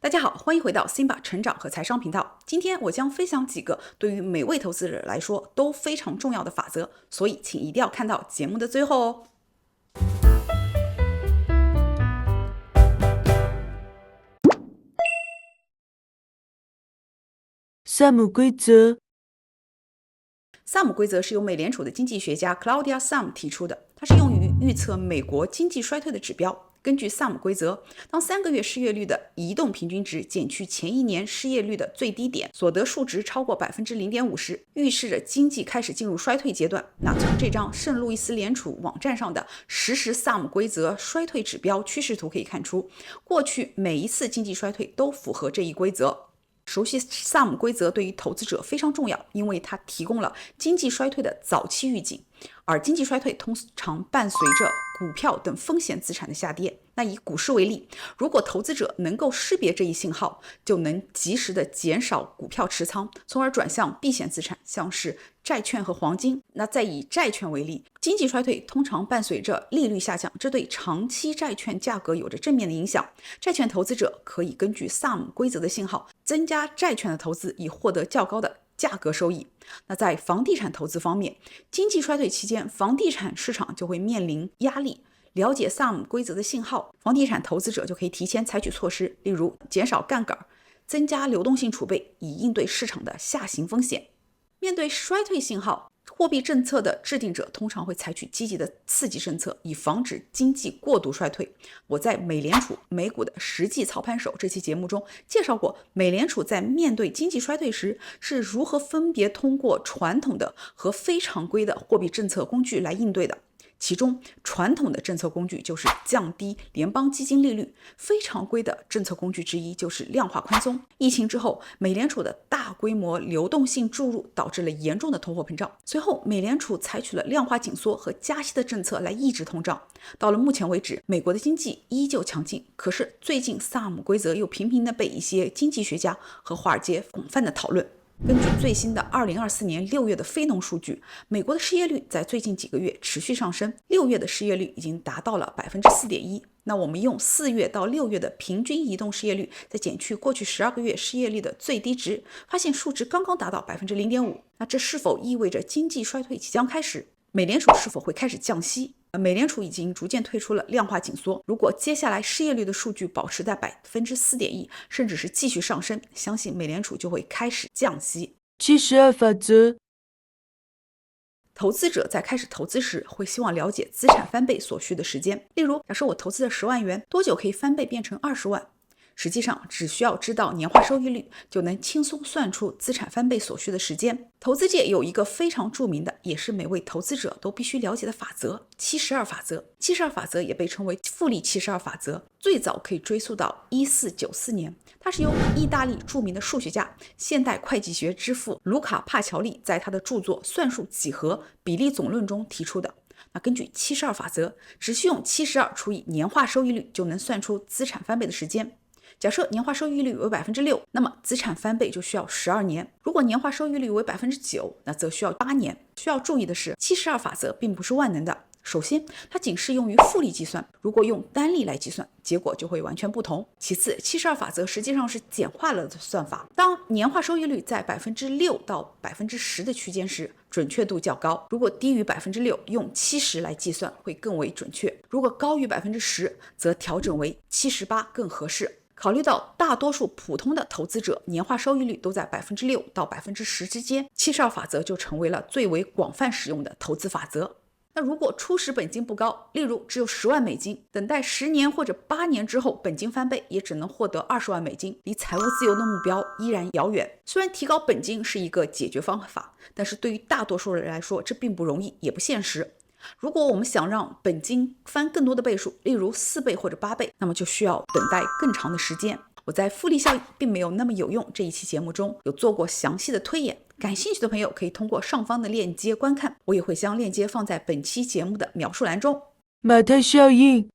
大家好，欢迎回到 Simba 成长和财商频道。今天我将分享几个对于每位投资者来说都非常重要的法则，所以请一定要看到节目的最后哦。萨姆规则。萨姆规则是由美联储的经济学家 Claudia Sahm 提出的，它是用于预测美国经济衰退的指标。根据萨姆规则，当3个月失业率的移动平均值减去前一年失业率的最低点，所得数值超过 0.5%时，预示着经济开始进入衰退阶段。那从这张圣路易斯联储网站上的实时萨姆规则衰退指标趋势图可以看出，过去每一次经济衰退都符合这一规则。熟悉萨姆规则对于投资者非常重要，因为它提供了经济衰退的早期预警，而经济衰退通常伴随着股票等风险资产的下跌。那以股市为例，如果投资者能够识别这一信号，就能及时的减少股票持仓，从而转向避险资产，像是债券和黄金。那再以债券为例，经济衰退通常伴随着利率下降，这对长期债券价格有着正面的影响。债券投资者可以根据萨姆规则的信号，增加债券的投资，以获得较高的价格收益。那在房地产投资方面，经济衰退期间，房地产市场就会面临压力。了解萨姆规则的信号，房地产投资者就可以提前采取措施，例如减少杠杆，增加流动性储备，以应对市场的下行风险。面对衰退信号，货币政策的制定者通常会采取积极的刺激政策，以防止经济过度衰退。我在美联储美股的实际操盘手这期节目中介绍过，美联储在面对经济衰退时是如何分别通过传统的和非常规的货币政策工具来应对的。其中传统的政策工具就是降低联邦基金利率，非常规的政策工具之一就是量化宽松。疫情之后，美联储的大规模流动性注入导致了严重的通货膨胀，随后美联储采取了量化紧缩和加息的政策来抑制通胀。到了目前为止，美国的经济依旧强劲，可是最近萨姆规则又频频的被一些经济学家和华尔街广泛的讨论。根据最新的2024年6月的非农数据，美国的失业率在最近几个月持续上升，6月的失业率已经达到了 4.1%。那我们用4月到6月的平均移动失业率，再减去过去12个月失业率的最低值，发现数值刚刚达到 0.5%。那这是否意味着经济衰退即将开始？美联储是否会开始降息？美联储已经逐渐退出了量化紧缩，如果接下来失业率的数据保持在 4.1%， 甚至是继续上升，相信美联储就会开始降息。72法则。投资者在开始投资时会希望了解资产翻倍所需的时间，例如假设我投资了10万元，多久可以翻倍变成20万？实际上只需要知道年化收益率，就能轻松算出资产翻倍所需的时间。投资界有一个非常著名的，也是每位投资者都必须了解的法则，72法则。72法则也被称为复利72法则，最早可以追溯到1494年，它是由意大利著名的数学家、现代会计学之父卢卡帕乔利在他的著作《算术几何比例总论》中提出的。那根据72法则，只需用72除以年化收益率，就能算出资产翻倍的时间。假设年化收益率为 6%， 那么资产翻倍就需要12年。如果年化收益率为 9%， 那则需要8年。需要注意的是，72法则并不是万能的。首先，它仅适用于复利计算，如果用单利来计算，结果就会完全不同。其次，72法则实际上是简化了的算法。当年化收益率在 6% 到 10% 的区间时，准确度较高。如果低于 6%， 用70来计算会更为准确。如果高于 10%， 则调整为78更合适。考虑到大多数普通的投资者年化收益率都在 6% 到 10% 之间，72法则就成为了最为广泛使用的投资法则。那如果初始本金不高，例如只有10万美金，等待10年或者8年之后本金翻倍，也只能获得20万美金，离财务自由的目标依然遥远。虽然提高本金是一个解决方法，但是对于大多数人来说，这并不容易，也不现实。如果我们想让本金翻更多的倍数，例如4倍或者8倍，那么就需要等待更长的时间。我在复利效应并没有那么有用这一期节目中有做过详细的推演，感兴趣的朋友可以通过上方的链接观看，我也会将链接放在本期节目的描述栏中。马太效应。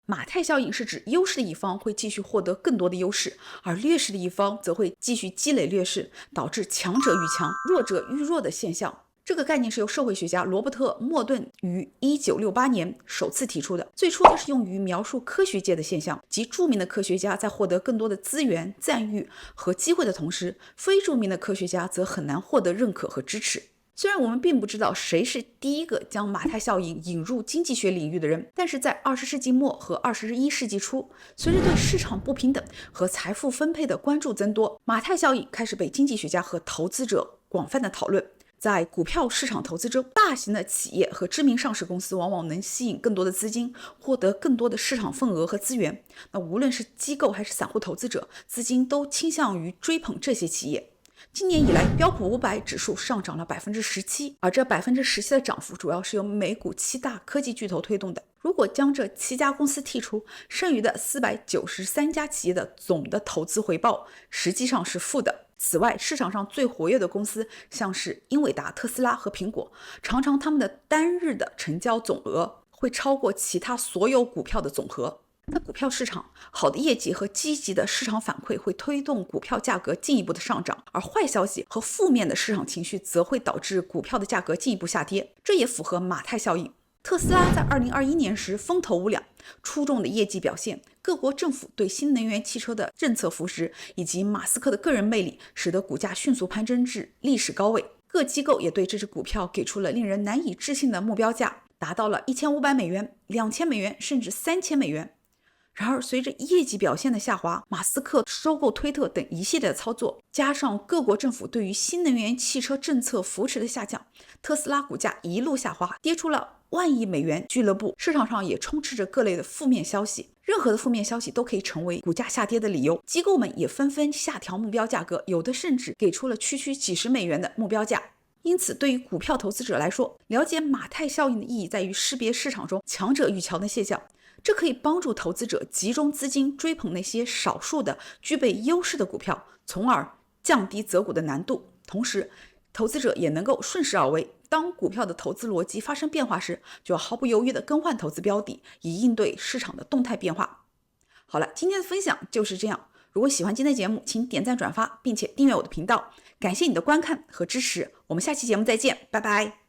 马太效应是指优势的一方会继续获得更多的优势，而劣势的一方则会继续积累劣势，导致强者愈强、弱者愈弱的现象。这个概念是由社会学家罗伯特·莫顿于1968年首次提出的。最初它是用于描述科学界的现象，即著名的科学家在获得更多的资源、赞誉和机会的同时，非著名的科学家则很难获得认可和支持。虽然我们并不知道谁是第一个将马太效应引入经济学领域的人，但是在20世纪末和21世纪初，随着对市场不平等和财富分配的关注增多，马太效应开始被经济学家和投资者广泛的讨论。在股票市场投资中，大型的企业和知名上市公司往往能吸引更多的资金，获得更多的市场份额和资源。那无论是机构还是散户投资者，资金都倾向于追捧这些企业。今年以来，标普500指数上涨了 17%， 而这 17% 的涨幅主要是由美股7大科技巨头推动的。如果将这7家公司剔除，剩余的493家企业的总的投资回报实际上是负的。此外，市场上最活跃的公司像是英伟达、特斯拉和苹果，常常他们的单日的成交总额会超过其他所有股票的总和。那股票市场好的业绩和积极的市场反馈会推动股票价格进一步的上涨，而坏消息和负面的市场情绪则会导致股票的价格进一步下跌，这也符合马太效应。特斯拉在2021年时风头无两，出众的业绩表现，各国政府对新能源汽车的政策扶持，以及马斯克的个人魅力，使得股价迅速攀升至历史高位。各机构也对这只股票给出了令人难以置信的目标价，达到了1500美元、2000美元，甚至3000美元。然而，随着业绩表现的下滑，马斯克收购推特等一系列的操作，加上各国政府对于新能源汽车政策扶持的下降，特斯拉股价一路下滑，跌出了万亿美元俱乐部。市场上也充斥着各类的负面消息，任何的负面消息都可以成为股价下跌的理由。机构们也纷纷下调目标价格，有的甚至给出了区几十美元的目标价。因此，对于股票投资者来说，了解马太效应的意义在于识别市场中强者愈强的现象。这可以帮助投资者集中资金追捧那些少数的具备优势的股票，从而降低择股的难度。同时，投资者也能够顺势而为，当股票的投资逻辑发生变化时，就要毫不犹豫地更换投资标的，以应对市场的动态变化。好了，今天的分享就是这样。如果喜欢今天的节目，请点赞转发，并且订阅我的频道。感谢你的观看和支持，我们下期节目再见，拜拜。